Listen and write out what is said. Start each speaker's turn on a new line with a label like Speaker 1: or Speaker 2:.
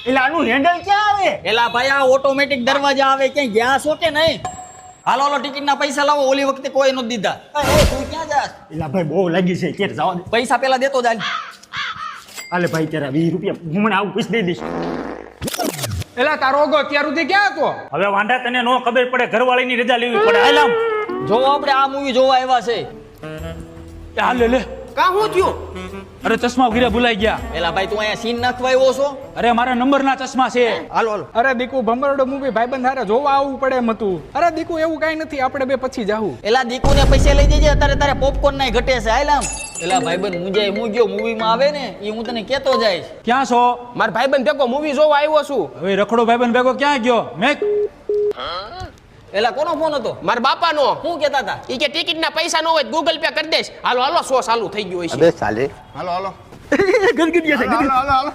Speaker 1: એટલે આનું હેન્ડલ ક્યાં આવે?
Speaker 2: એલા ભાઈ આ ઓટોમેટિક દરવાજા આવે, ક્યાંય ગયા છો કે નહીં? હાલો હાલો ટિકિટના પૈસા લાવો, ઓલી વખતે કોઈ નથી દીધા. એ તું ક્યાં જાસ?
Speaker 1: એટલે ભાઈ બહુ લાગી છે, ક્યારે જવા દે.
Speaker 2: પૈસા પેલા દેતો જાય.
Speaker 1: હાલે ભાઈ ત્યારે 20 રૂપિયા હું મને આવું પૂછ દઈ દઈશ.
Speaker 3: એલા તારો ગો અત્યાર સુધી ક્યાં હતો?
Speaker 1: હવે વાંધા તને નો ખબર પડે, ઘરવાળીની રજા લેવી પડે. હાલ આમ.
Speaker 2: જો આપણે આ મૂવી જોવા આવ્યા છે.
Speaker 3: હાલ લે
Speaker 4: કા હું થયું?
Speaker 3: અરે ચશ્મા ઘરે ભૂલાઈ ગયા.
Speaker 2: એલા ભાઈ તું અહીંયા સીન નાખવા આવ્યો છો?
Speaker 3: અરે મારા નંબરના ચશ્મા છે.
Speaker 2: હાલો હાલો.
Speaker 3: અરે દીકુ ભમરડો મૂવી ભાઈબંધ હારે જોવા આવવું પડે એમ હતું. અરે દીકુ એવું કાઈ નથી, આપણે બે પછી જાહું.
Speaker 2: એલા દીકુને પૈસા લઈ જજે, અત્યારે તારે પોપકોર્ન નાય ઘટે છે. હાલ આમ. એલા ભાઈબંધ મુંજાય મૂગ્યો મૂવીમાં આવે ને એ હું તને કહેતો જઈશ.
Speaker 3: ક્યાં છો?
Speaker 4: મારા ભાઈબંધ ભેગો મૂવી જોવા આવ્યો છું.
Speaker 3: હવે રખડો ભાઈબંધ ભેગો ક્યાં ગયો? મેક
Speaker 2: એલા કોનો ફોન હતો?
Speaker 4: મારા બાપાનો.
Speaker 2: શું કહેતા હતા?
Speaker 4: ઈ કે ટિકિટના પૈસા ન હોય ગૂગલ પે કરી દઈશ. હાલો હાલો શો ચાલુ થઈ ગયો છે.
Speaker 5: અબે સાલે
Speaker 4: હાલો હાલો
Speaker 1: ગરગડિયા છે,
Speaker 4: હાલો હાલો હાલો.